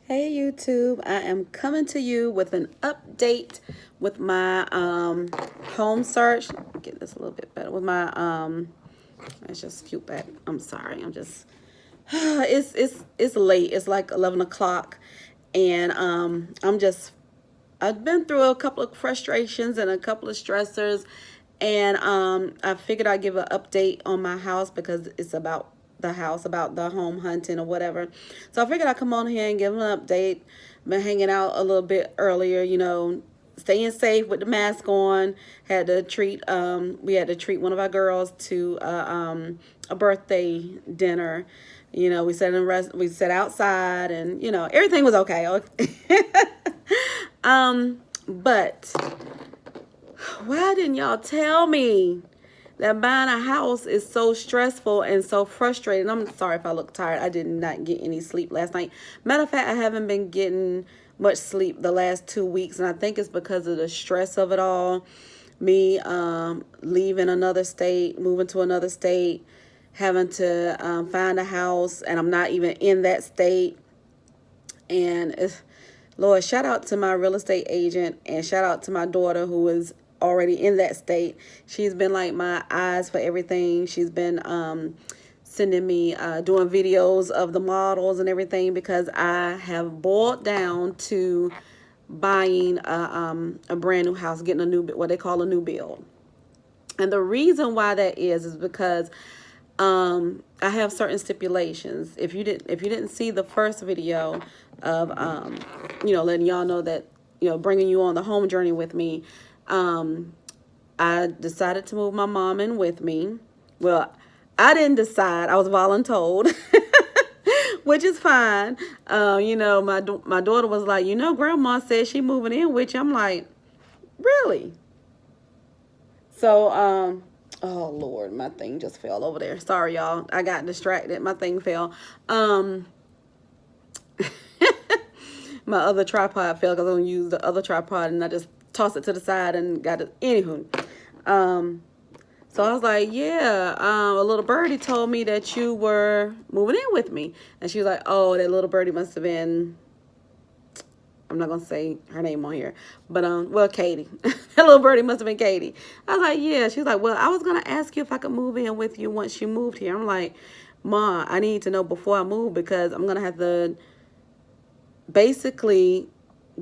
Hey YouTube, I am coming to you with an update with my home search. Get this a little bit better with my let's just scoot back. I'm sorry. I'm just it's late. It's like 11 o'clock and I've been through a couple of frustrations and a couple of stressors, and I figured I'd give an update on my house because it's about the house, about the home hunting or whatever. So I figured I'd come on here and give an update. Been hanging out a little bit earlier, staying safe with the mask on. We had to treat one of our girls to a birthday dinner. We sat outside, and everything was okay. But why didn't y'all tell me that buying a house is so stressful and so frustrating? I'm sorry if I look tired. I did not get any sleep last night. Matter of fact, I haven't been getting much sleep the last 2 weeks, and I think it's because of the stress of it all. Me leaving another state, moving to another state, having to find a house, and I'm not even in that state. And Lord, shout out to my real estate agent, and shout out to my daughter who is already in that state. She's been like my eyes for everything. She's been sending me doing videos of the models and everything, because I have boiled down to buying a brand new house, getting what they call a new build. And the reason why that is because I have certain stipulations. If you didn't see the first video of letting y'all know that, bringing you on the home journey with me, I decided to move my mom in with me. Well, I didn't decide. I was voluntold, which is fine. My daughter was like, Grandma said she moving in with you. I'm like, really? So, oh Lord, my thing just fell over there. Sorry, y'all. I got distracted. My thing fell. My other tripod fell because I don't use the other tripod, and I just tossed it to the side and got it. Anywho, so I was like, yeah, a little birdie told me that you were moving in with me, and she was like, oh, that little birdie must have been, I'm not gonna say her name on here, but well, Katie. That little birdie must have been Katie. I was like, yeah. She's like, well, I was gonna ask you if I could move in with you once you moved here. I'm like, Ma, I need to know before I move, because I'm gonna have to basically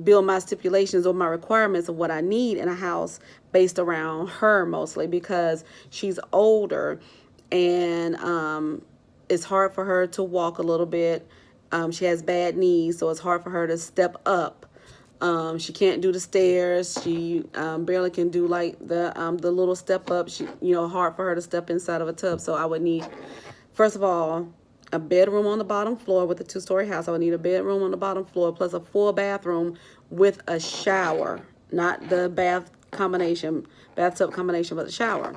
build my stipulations or my requirements of what I need in a house based around her, mostly because she's older, and it's hard for her to walk a little bit. She has bad knees, so it's hard for her to step up. She can't do the stairs. She barely can do like the little step up. Hard for her to step inside of a tub. So I would need, first of all, a bedroom on the bottom floor. With a 2-story house, I would need a bedroom on the bottom floor plus a full bathroom with a shower, not the bathtub combination, but the shower,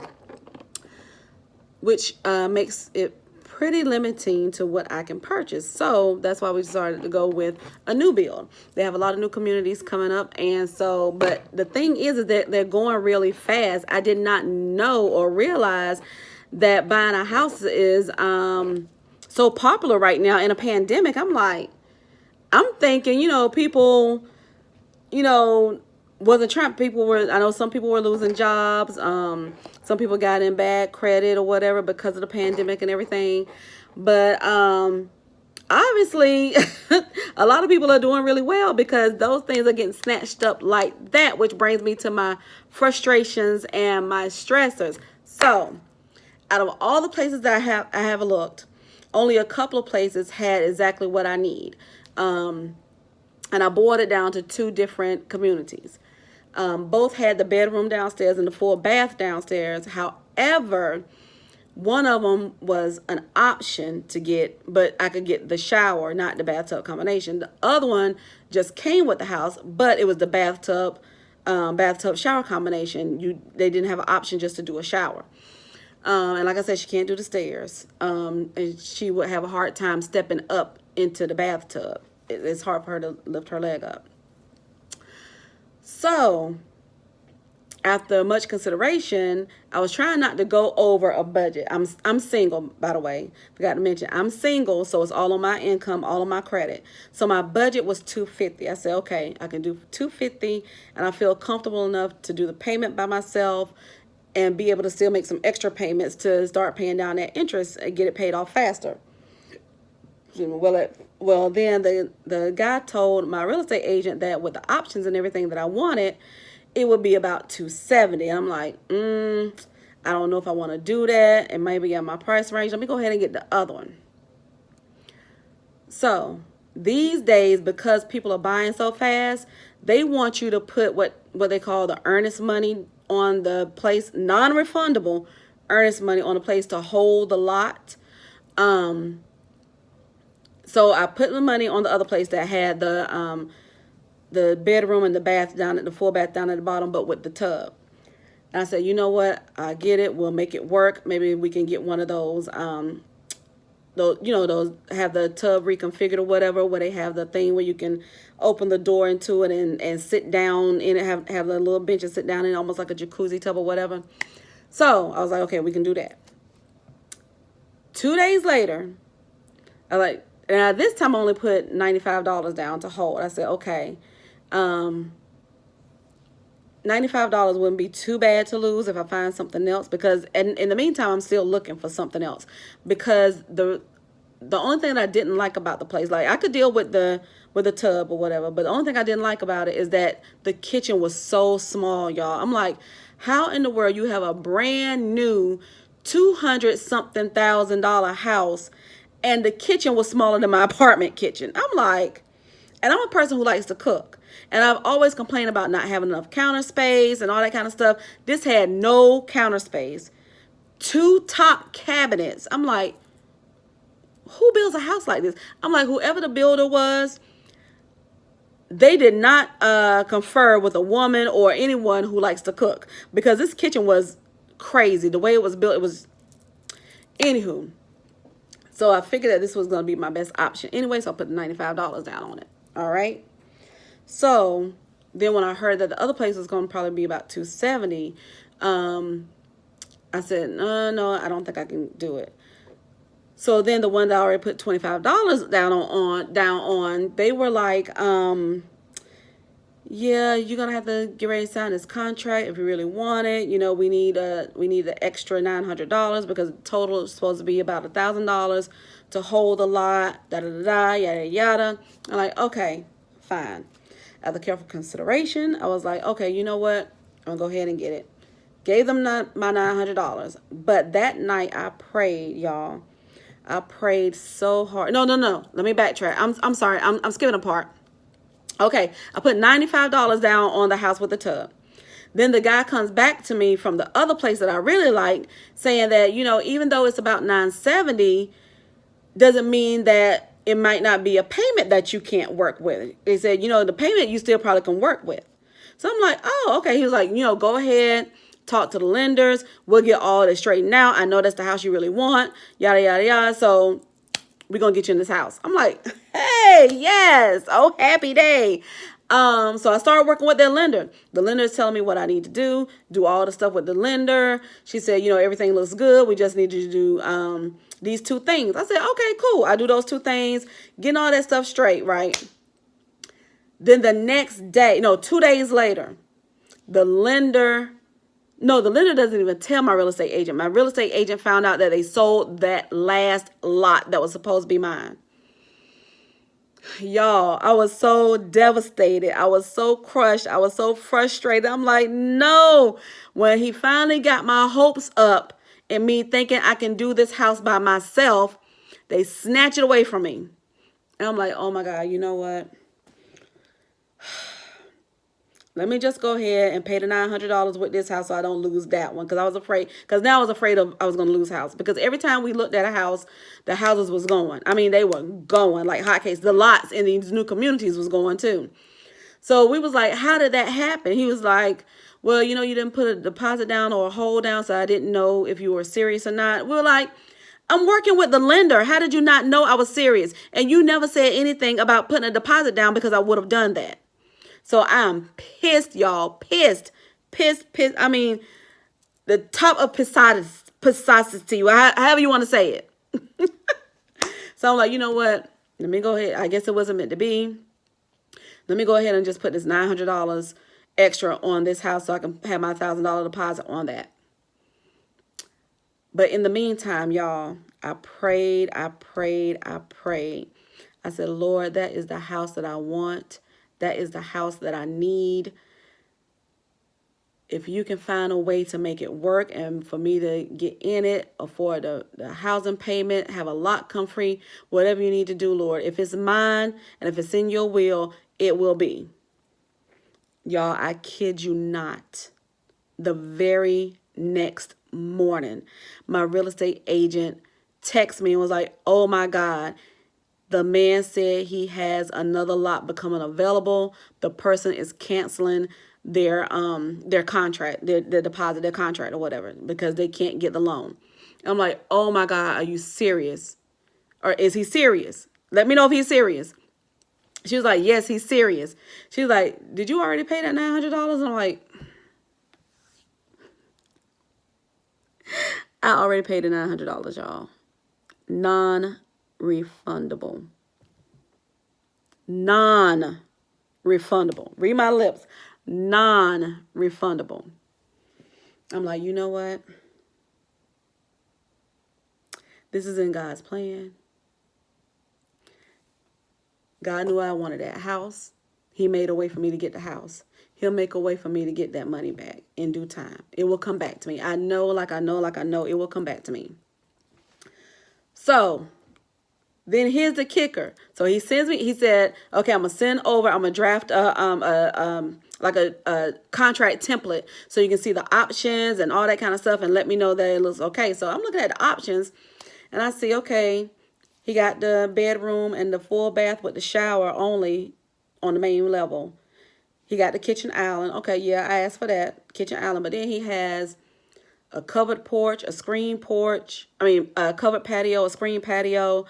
which makes it pretty limiting to what I can purchase. So that's why we started to go with a new build. They have a lot of new communities coming up, and so, but the thing is that they're going really fast. I did not know or realize that buying a house is so popular right now in a pandemic. I'm thinking, people, wasn't Trump. I know some people were losing jobs. Some people got in bad credit or whatever because of the pandemic and everything. But obviously, a lot of people are doing really well because those things are getting snatched up like that, which brings me to my frustrations and my stressors. So, out of all the places that I have looked, only a couple of places had exactly what I need. And I boiled it down to 2 different communities. Both had the bedroom downstairs and the full bath downstairs. However, one of them was an option to get, but I could get the shower, not the bathtub combination. The other one just came with the house, but it was the bathtub shower combination. They didn't have an option just to do a shower. And like I said, she can't do the stairs. And she would have a hard time stepping up into the bathtub. It's hard for her to lift her leg up. So after much consideration, I was trying not to go over a budget. I'm single, by the way. Forgot to mention, I'm single, so it's all on my income, all on my credit. So my budget was $250. I said, okay, I can do $250, and I feel comfortable enough to do the payment by myself and be able to still make some extra payments to start paying down that interest and get it paid off faster. Well, then the guy told my real estate agent that with the options and everything that I wanted, it would be about $270. I'm like, I don't know if I want to do that. It may be in my price range. Let me go ahead and get the other one. So these days, because people are buying so fast, they want you to put what they call the earnest money on the place, non-refundable earnest money on the place to hold the lot. So I put the money on the other place that had the bedroom and the bath down at the full bath down at the bottom, but with the tub. And I said, you know what? I get it. We'll make it work. Maybe we can get one of those, those have the tub reconfigured or whatever, where they have the thing where you can open the door into it and sit down in it, have the little bench and sit down in it, almost like a jacuzzi tub or whatever. So I was like, okay, we can do that. 2 days later, and this time I only put $95 down to hold. I said, okay, $95 wouldn't be too bad to lose if I find something else, because in the meantime, I'm still looking for something else, because the only thing that I didn't like about the place, like I could deal with the tub or whatever, but the only thing I didn't like about it is that the kitchen was so small, y'all. I'm like, how in the world you have a brand new $200-something thousand house and the kitchen was smaller than my apartment kitchen? I'm like, and I'm a person who likes to cook, and I've always complained about not having enough counter space and all that kind of stuff. This had no counter space, 2 top cabinets. I'm like, who builds a house like this? I'm like, whoever the builder was, they did not confer with a woman or anyone who likes to cook, because this kitchen was crazy. The way it was built, it was, anywho. So I figured that this was going to be my best option anyway, so I put $95 down on it. All right. So then when I heard that the other place was going to probably be about $270, I said, no, I don't think I can do it. So then the one that I already put $25 down on, they were like, yeah, you're gonna have to get ready to sign this contract if you really want it. You know, we need the extra $900 because the total is supposed to be about $1,000 to hold the lot. Da da da da, yada yada. I'm like, okay, fine. After careful consideration, I was like, okay, you know what? I'm gonna go ahead and get it. Gave them my $900, but that night I prayed, y'all. I prayed so hard. No. Let me backtrack. I'm sorry. I'm skipping a part. Okay, I put $95 down on the house with the tub. Then the guy comes back to me from the other place that I really liked, saying that, you know, even though it's about $970, doesn't mean that it might not be a payment that you can't work with. They said, you know, the payment you still probably can work with. So I'm like, oh, okay. He was like, you know, go ahead, talk to the lenders. We'll get all this straightened out. I know that's the house you really want, yada, yada, yada. So we're going to get you in this house. I'm like, hey, yes. Oh, happy day. So I started working with their lender. The lender is telling me what I need to do all the stuff with the lender. She said, you know, everything looks good. We just need you to do these 2 things. I said, okay, cool. I do those 2 things, getting all that stuff straight, right? Then the next day, 2 days later, the lender doesn't even tell my real estate agent. My real estate agent found out that they sold that last lot that was supposed to be mine. Y'all, I was so devastated. I was so crushed. I was so frustrated. I'm like, no. When he finally got my hopes up and me thinking I can do this house by myself, they snatch it away from me. And I'm like, oh my God, you know what? Let me just go ahead and pay the $900 with this house so I don't lose that one. Because I was afraid I was going to lose house. Because every time we looked at a house, the houses was going. I mean, they were going like hotcakes. The lots in these new communities was going too. So we was like, how did that happen? He was like, well, you know, you didn't put a deposit down or a hold down, so I didn't know if you were serious or not. We were like, I'm working with the lender. How did you not know I was serious? And you never said anything about putting a deposit down, because I would have done that. So I'm pissed, y'all. Pissed. I mean, the top of pissosity, however you want to say it. So I'm like, you know what? Let me go ahead. I guess it wasn't meant to be. Let me go ahead and just put this $900 extra on this house so I can have my $1,000 deposit on that. But in the meantime, y'all, I prayed. I said, Lord, that is the house that I want. That is the house that I need. If you can find a way to make it work and for me to get in it, afford the housing payment, have a lot come free, whatever you need to do, Lord. If it's mine and if it's in your will, it will be. Y'all, I kid you not. The very next morning, my real estate agent texted me and was like, oh my God, the man said he has another lot becoming available. The person is canceling their contract, their deposit, their contract or whatever, because they can't get the loan. I'm like, oh my God, are you serious? Or is he serious? Let me know if he's serious. She was like, yes, he's serious. She was like, did you already pay that $900? And I'm like, I already paid the $900, y'all. Non-refundable. Non-refundable. Read my lips. Non-refundable. I'm like, you know what? This is in God's plan. God knew I wanted that house. He made a way for me to get the house. He'll make a way for me to get that money back in due time. It will come back to me. I know it will come back to me. So then here's the kicker. So he sends me, he said, okay, I'm going to draft a contract template so you can see the options and all that kind of stuff and let me know that it looks okay. So I'm looking at the options and I see, okay, he got the bedroom and the full bath with the shower only on the main level. He got the kitchen island. Okay, yeah, I asked for that kitchen island. But then he has a covered porch, a screen porch. A covered patio, a screen patio,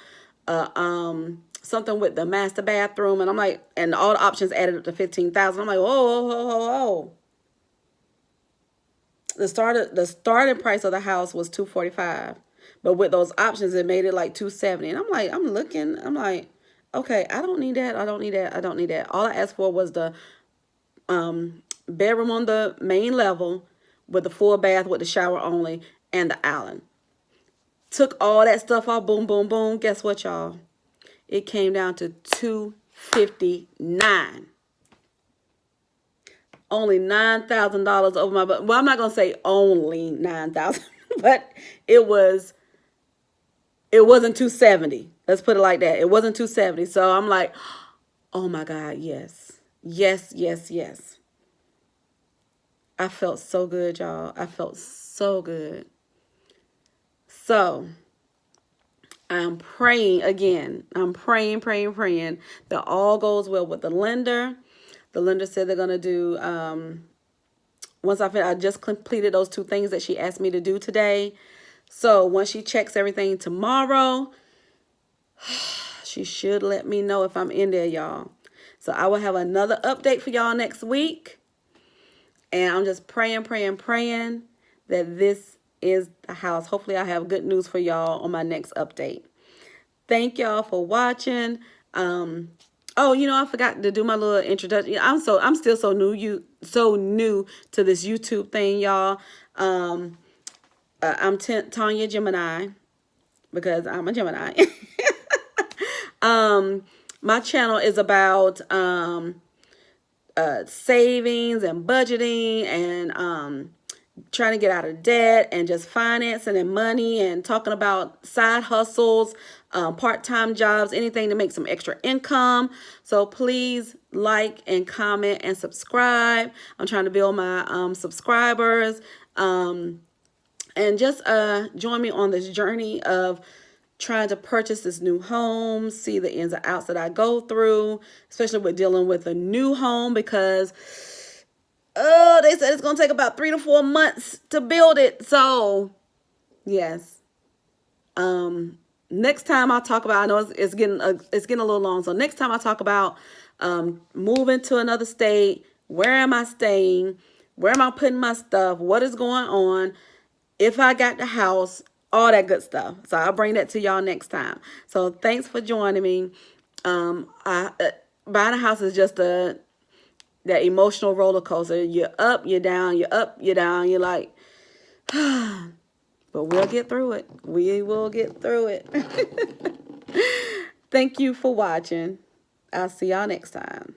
something with the master bathroom. And I'm like, and all the options added up to $15,000. I'm like, whoa. The starting price of the house was $245. But with those options, it made it like $270. And I'm like, I'm like, okay, I don't need that. All I asked for was the bedroom on the main level with the full bath with the shower only and the island. Took all that stuff off, boom, boom, boom. Guess what, y'all? It came down to $259. Only $9,000 over my budget. Well, I'm not gonna say only $9,000, but it wasn't $270. Let's put it like that. It wasn't $270. So I'm like, oh my God, yes. I felt so good, y'all. I felt so good. So I'm praying again. I'm praying that all goes well with the lender. The lender said they're going to do, once I just completed those 2 things that she asked me to do today. So once she checks everything tomorrow, she should let me know if I'm in there, y'all. So I will have another update for y'all next week. And I'm just praying that this is the house. Hopefully I have good news for y'all on my next update. Thank y'all for watching. Oh, I forgot to do my little introduction. I'm still so new to this YouTube thing, y'all. I'm Tonya Gemini because I'm a Gemini. My channel is about savings and budgeting and trying to get out of debt and just financing and money and talking about side hustles, part-time jobs, anything to make some extra income. So please like and comment and subscribe. I'm trying to build my subscribers, and just join me on this journey of trying to purchase this new home, see the ins and outs that I go through, especially with dealing with a new home because they said it's going to take about 3 to 4 months to build it. So, yes. Next time I'll talk about, I know it's getting a little long. So next time I talk about moving to another state, where am I staying, Where am I putting my stuff? What is going on? If I got the house, all that good stuff. So I'll bring that to y'all next time. So thanks for joining me. Buying a house is just that emotional roller coaster. You're up, you're down, you're up, you're down. You're like, but we'll get through it. We will get through it. Thank you for watching. I'll see y'all next time.